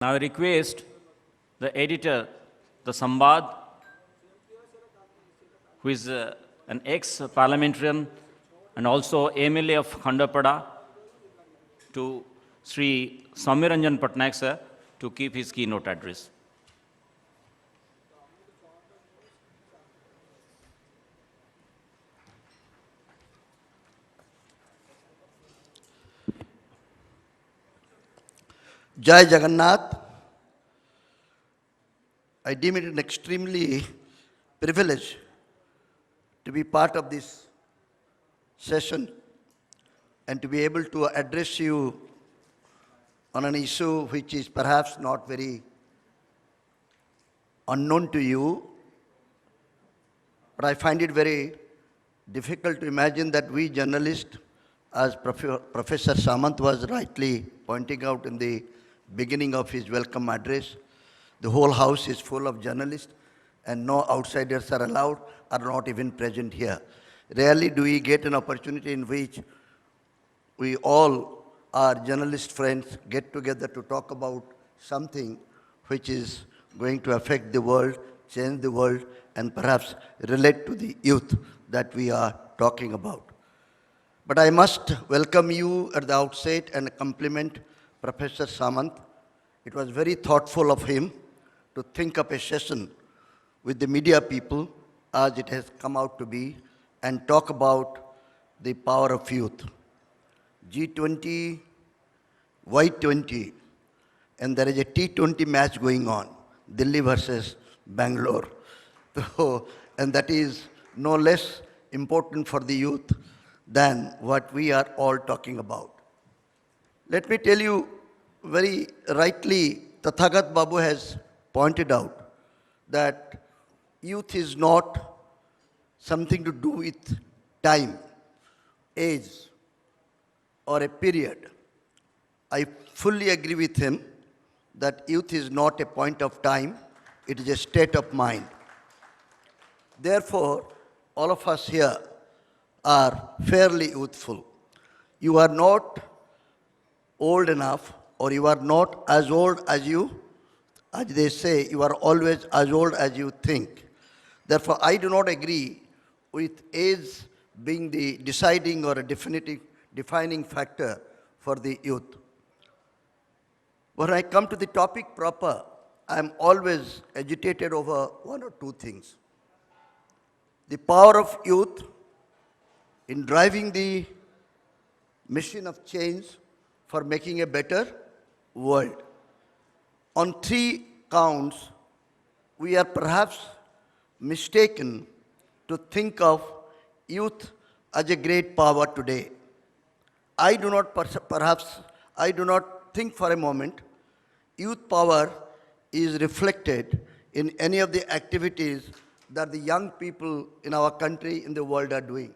Now I request the editor, the Sambad, who is an ex-parliamentarian and also MLA of Khandapada, to Sri Ranjan Patnaik sir to keep his keynote address. Jai Jagannath. I deem it an extremely privilege to be part of this session and to be able to address you on an issue which is perhaps not very unknown to you, but I find it very difficult to imagine that we journalists, as Professor Samant was rightly pointing out in the beginning of his welcome address, the whole house is full of journalists and no outsiders are allowed, are not even present here. Rarely do we get an opportunity in which we all, our journalist friends, get together to talk about something which is going to affect the world, change the world, and perhaps relate to the youth that we are talking about. But I must welcome you at the outset and compliment Professor Samant. It was very thoughtful of him to think up a session with the media people, as it has come out to be, and talk about the power of youth. G20, Y20, and there is a T20 match going on, Delhi versus Bangalore. So, and that is no less important for the youth than what we are all talking about. Let me tell you, very rightly, Tathagat Babu has pointed out that youth is not something to do with time, age, or a period. I fully agree with him that youth is not a point of time, it is a state of mind. Therefore, all of us here are fairly youthful. You are not old enough, or you are not as old as as they say, you are always as old as you think. Therefore, I do not agree with age being the deciding or a defining factor for the youth. When I come to the topic proper, I am always agitated over one or two things. The power of youth in driving the machine of change for making a better world. On three counts, we are perhaps mistaken to think of youth as a great power today. I do not think for a moment youth power is reflected in any of the activities that the young people in our country, in the world are doing.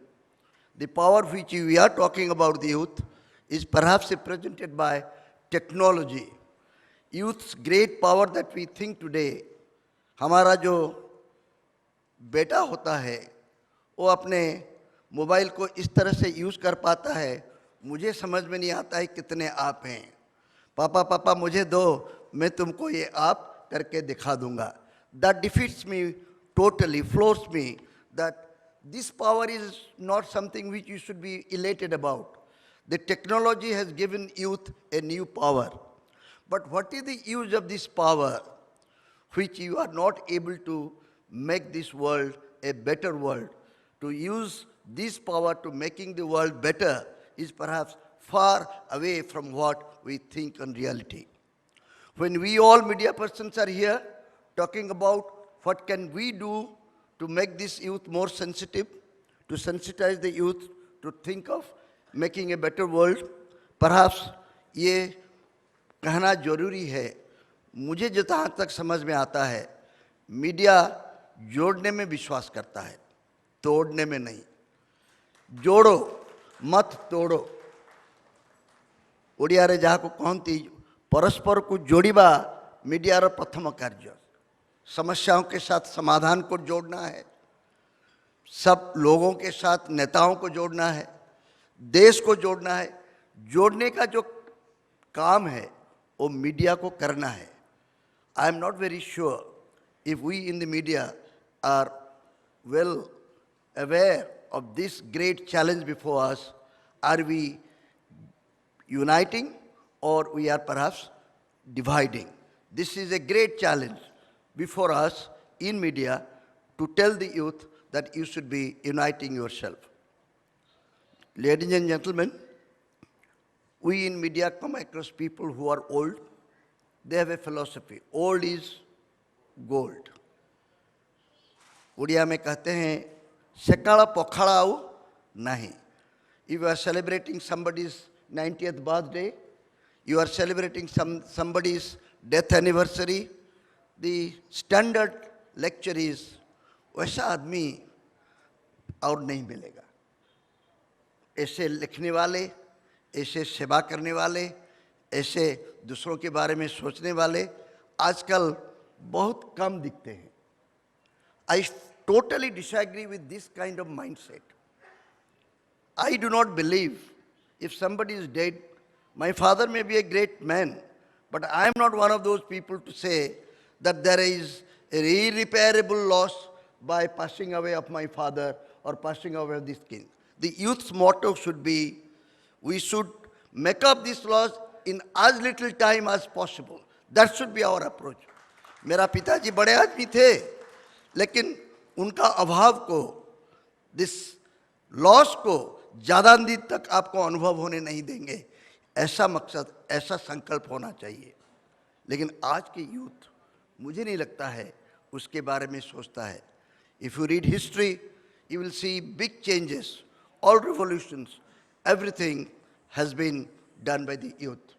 The power which we are talking about, the youth, is perhaps represented by technology. Youth's great power that we think today, हमारा जो बेटा होता है वो अपने mobile को इस तरह से यूज़ कर पाता है, मुझे समझ में नहीं आता है कितने आप हैं. पापा पापा मुझे दो, मैं तुमको ये आप करके दिखा दूंगा. That defeats me totally, floors me, that this power is not something which you should be elated about. The technology has given youth a new power. But what is the use of this power which you are not able to make this world a better world? To use this power to making the world better is perhaps far away from what we think in reality. When we all media persons are here talking about what can we do to make this youth more sensitive, to sensitize the youth to think of making a better world, perhaps ये कहना जरूरी है. मुझे जहाँ तक समझ में आता है, मीडिया जोड़ने में विश्वास करता है, तोड़ने में नहीं. जोड़ो मत तोड़ो. ओडिया रे जहाँ को कहती परस्पर को जोड़िबा मीडिया रो प्रथम कार्य. समस्याओं के साथ समाधान को जोड़ना है, सब लोगों के साथ नेताओं को जोड़ना है, देश को जोड़ना है. जोड़ने का जो काम है वो मीडिया को करना है. I am not very sure if we in the media are well aware of this great challenge before us. Are we uniting or we are perhaps dividing? This is a great challenge before us in media to tell the youth that you should be uniting yourself. Ladies and gentlemen, we in media come across people who are old. They have a philosophy. Old is gold. Odia में कहते हैं सकाला पखाड़ाओ नहीं. If you are celebrating somebody's 90th birthday, you are celebrating somebody's death anniversary, the standard lecture is वैसा आदमी और नहीं मिलेगा. ऐसे लिखने वाले, ऐसे सेवा करने वाले, ऐसे दूसरों के बारे में सोचने वाले आजकल बहुत कम दिखते हैं. I totally disagree with this kind of mindset. I do not believe if somebody is dead, my father may be a great man, but I am not one of those people to say that there is an irreparable loss by passing away of my father or passing away of this king. The youth's motto should be, we should make up this loss in as little time as possible. That should be our approach. मेरा पिताजी बड़े आदमी थे, लेकिन उनका अभाव को, this loss को ज़्यादा दिन तक आपको अनुभव होने नहीं देंगे. ऐसा मकसद, ऐसा संकल्प होना चाहिए. लेकिन आज के यूथ मुझे नहीं लगता है उसके बारे में सोचता है. If you read history, you will see big changes, all revolutions, everything has been done by the youth.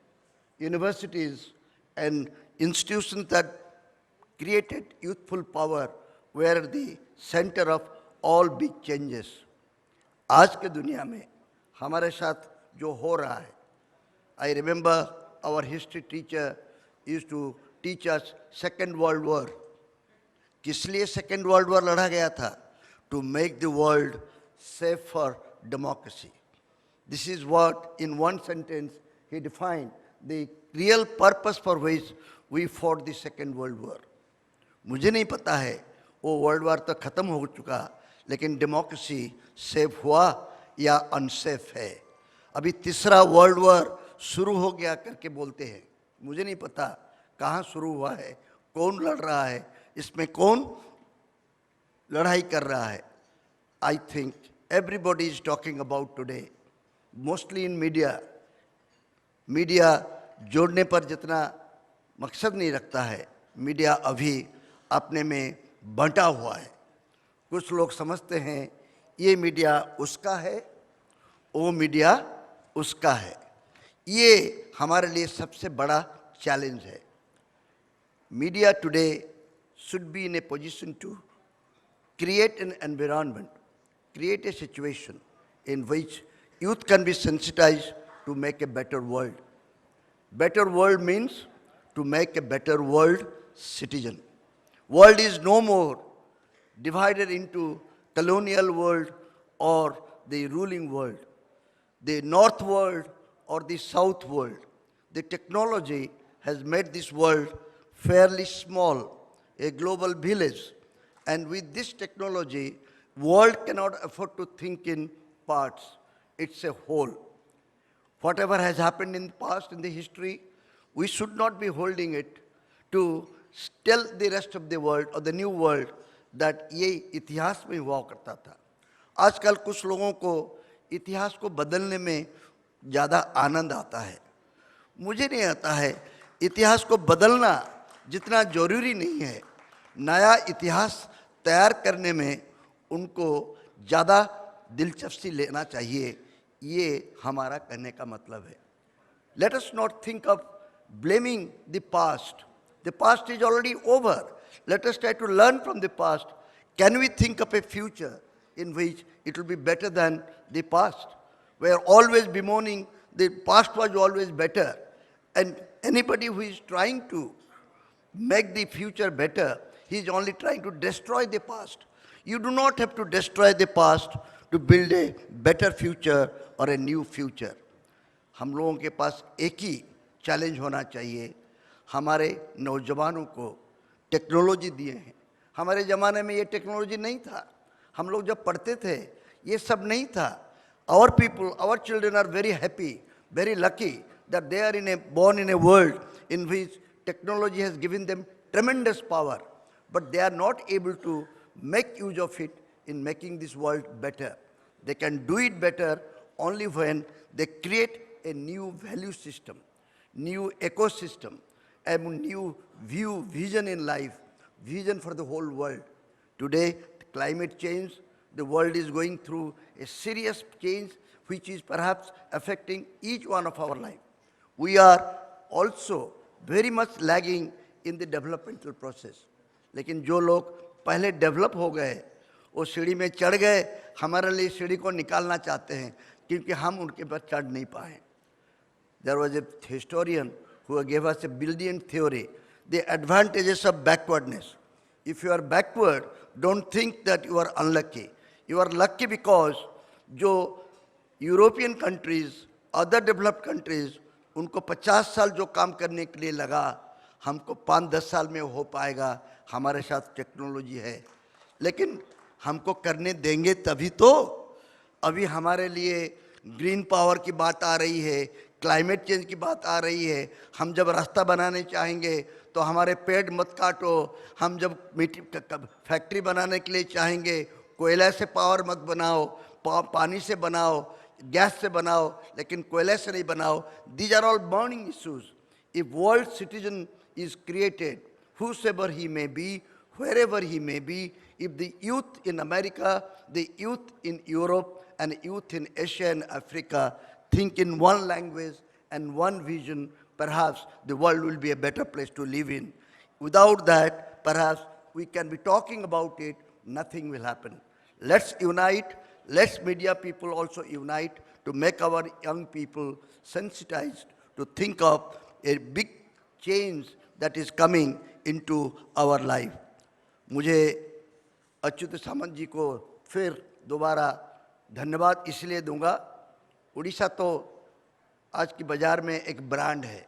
Universities and institutions that created youthful power were the center of all big changes. आज के दुनिया में हमारे साथ जो हो रहा है, I remember our history teacher used to teach us Second World War. किस लिए Second World War लड़ा गया था? To make the world safe for democracy. This is what, in one sentence, he defined the real purpose for which we fought the Second World War. मुझे नहीं पता है वो वर्ल्ड वार तो ख़त्म हो चुका, लेकिन डेमोक्रेसी सेफ हुआ या अनसेफ है. अभी तीसरा वर्ल्ड वार शुरू हो गया करके बोलते हैं. मुझे नहीं पता कहाँ शुरू हुआ है, कौन लड़ रहा है, इसमें कौन लड़ाई कर रहा है. I think everybody is talking about today, mostly in media. Media जोड़ने पर जितना मकसद नहीं रखता है, मीडिया अभी अपने में बंटा हुआ है. कुछ लोग समझते हैं ये मीडिया उसका है, वो मीडिया उसका है. ये हमारे लिए सबसे बड़ा चैलेंज है. Media today should be in a position to create an environment, create a situation in which youth can be sensitized to make a better world. Better world means to make a better world citizen. World is no more divided into colonial world or the ruling world, the north world or the south world. The technology has made this world fairly small, a global village. And with this technology, world cannot afford to think in parts. It's a whole. Whatever has happened in the past, in the history, we should not be holding it to tell the rest of the world or the new world that ये इतिहास में हुआ करता था. आजकल कुछ लोगों को इतिहास को बदलने में ज़्यादा आनंद आता है. मुझे नहीं आता है. इतिहास को बदलना जितना जरूरी नहीं है, नया इतिहास तैयार करने में उनको ज़्यादा दिलचस्पी लेना चाहिए. ये हमारा कहने का मतलब है. Let us not think of blaming the past. The past is already over. Let us try to learn from the past. Can we think of a future in which it will be better than the past? We are always bemoaning the past was always better. And anybody who is trying to make the future better, he is only trying to destroy the past. You do not have to destroy the past to build a better future or a new future. हम लोगों के पास एक ही challenge होना चाहिए. हमारे नौजवानों को technology दिए हैं। हमारे ज़माने में ये टेक्नोलॉजी नहीं था, हम लोग जब पढ़ते थे ये सब नहीं था। Our people, our children are very happy, very lucky that they are born in a world in which technology has given them tremendous power, but they are not able to make use of it in making this world better. They can do it better only when they create a new value system, new ecosystem, a new vision in life, vision for the whole world. Today, climate change, the world is going through a serious change which is perhaps affecting each one of our life. We are also very much lagging in the developmental process. लेकिन जो लोग पहले develop हो गए, वो सीढ़ी में चढ़ गए, हमारे लिए सीढ़ी को निकालना चाहते हैं क्योंकि हम उनके पर चढ़ नहीं पाए. There was a historian who gave us a Bildian theory, the advantages of backwardness. If you are backward, don't think that you are unlucky. You are lucky because जो European countries, other developed countries, उनको 50 साल जो काम करने के लिए लगा, हमको 5-10 साल में हो पाएगा. हमारे साथ टेक्नोलॉजी है, लेकिन हमको करने देंगे तभी तो. अभी हमारे लिए ग्रीन पावर की बात आ रही है, क्लाइमेट चेंज की बात आ रही है. हम जब रास्ता बनाने चाहेंगे तो हमारे पेड़ मत काटो. हम जब मिट्टी फैक्ट्री बनाने के लिए चाहेंगे, कोयला से पावर मत बनाओ, पानी से बनाओ, गैस से बनाओ, लेकिन कोयले से नहीं बनाओ. These are all burning issues. If world citizen is created, whosoever he may be, wherever he may be, if the youth in America, the youth in Europe, and youth in Asia and Africa think in one language and one vision, perhaps the world will be a better place to live in. Without that, perhaps we can be talking about it, nothing will happen. Let's unite, let's media people also unite to make our young people sensitized to think of a big change that is coming into our life. मुझे अच्युत सामंत जी को फिर दोबारा धन्यवाद इसलिए दूंगा. उड़ीसा तो आज की बाज़ार में एक ब्रांड है.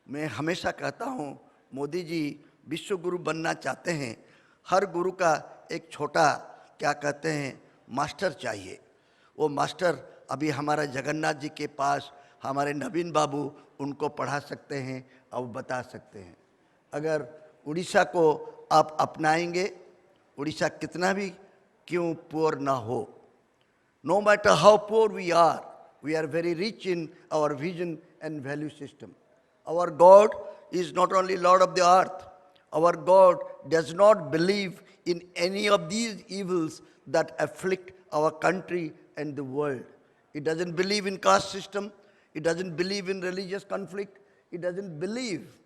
मैं हमेशा कहता हूँ, मोदी जी विश्व गुरु बनना चाहते हैं. हर गुरु का एक छोटा क्या कहते हैं मास्टर चाहिए. वो मास्टर अभी हमारा जगन्नाथ जी के पास हमारे नवीन बाबू उनको पढ़ा सकते हैं और बता सकते हैं. अगर उड़ीसा को आप अपनाएंगे, उड़ीसा कितना भी क्यों पुअर ना हो, no matter how poor we are very rich in our vision and value system. Our God is not only Lord of the earth. Our God does not believe in any of these evils that afflict our country and the world. It doesn't believe in caste system. It doesn't believe in religious conflict. It doesn't believe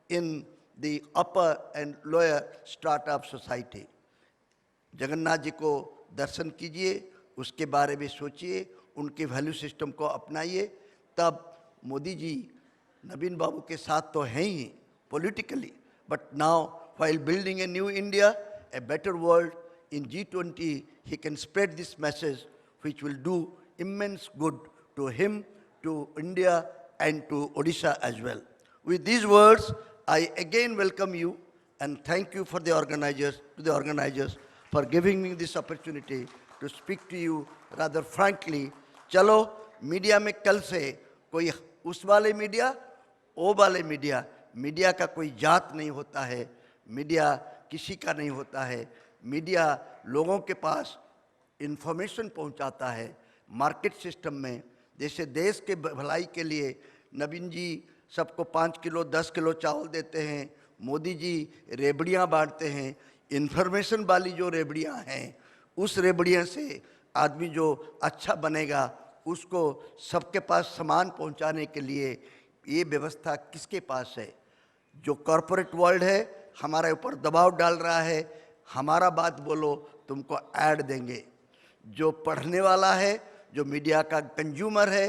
in the upper and lower strata of society. Jagannath ji को दर्शन कीजिए, उसके बारे में सोचिए, उनके value system को अपनाइए. तब मोदी जी नवीन बाबू के साथ तो हैं ही politically, but now while building a new India, a better world, in G20 he can spread this message which will do immense good to him, to India and to Odisha as well. With these words, I again welcome you and thank you for the organizers for giving me this opportunity to speak to you rather frankly. चलो media में कल से कोई उस वाले media, ओ वाले media, media का कोई जात नहीं होता है, मीडिया किसी का नहीं होता है. मीडिया लोगों के पास इंफॉर्मेशन पहुंचाता है. मार्केट सिस्टम में जैसे देश के भलाई के लिए नवीन जी सबको 5 किलो 10 किलो चावल देते हैं, मोदी जी रेबड़ियाँ बांटते हैं. इंफॉर्मेशन वाली जो रेबड़ियाँ हैं, उस रेबड़ियाँ से आदमी जो अच्छा बनेगा, उसको सबके पास सामान पहुंचाने के लिए ये व्यवस्था किसके पास है? जो कॉरपोरेट वर्ल्ड है हमारे ऊपर दबाव डाल रहा है, हमारा बात बोलो तुमको ऐड देंगे. जो पढ़ने वाला है, जो मीडिया का कंज्यूमर है,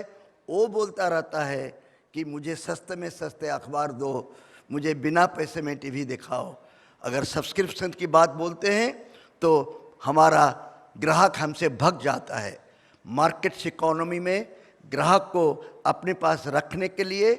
वो बोलता रहता है कि मुझे सस्ते में सस्ते अखबार दो, मुझे बिना पैसे में टीवी दिखाओ. अगर सब्सक्रिप्शन की बात बोलते हैं तो हमारा ग्राहक हमसे भग जाता है. मार्केट्स इकोनॉमी में ग्राहक को अपने पास रखने के लिए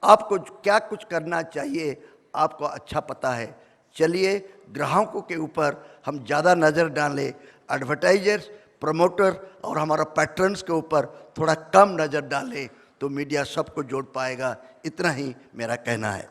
आपको क्या कुछ करना चाहिए आपको अच्छा पता है। चलिए ग्राहकों के ऊपर हम ज़्यादा नज़र डालें, एडवर्टाइजर्स, प्रमोटर और हमारा पैट्रन्स के ऊपर थोड़ा कम नज़र डालें, तो मीडिया सबको जोड़ पाएगा। इतना ही मेरा कहना है।